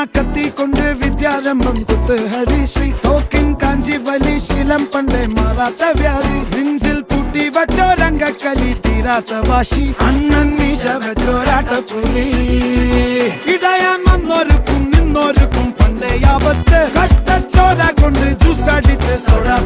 കത്തി കൊണ്ട് വിദ്യാരംഭം കുത്ത് ഹരിശ്രീ തോക്കിൻ കാഞ്ചി വലി ശീലം പണ്ടേ മാറാത്ത വ്യാധി നെഞ്ചിൽ പൂട്ടി വച്ചോരംഗക്കലി തീരാത്ത വാശി അണ്ണൻ മീശ വെച്ചോരാട്ടപ്പുലി ഇടയാൻ വന്നോർക്കും നിന്നോർക്കും പണ്ടേ ആപത്ത് കട്ടച്ചോര കൊണ്ട് ജ്യൂസ് അടിച്ച് സോഡാ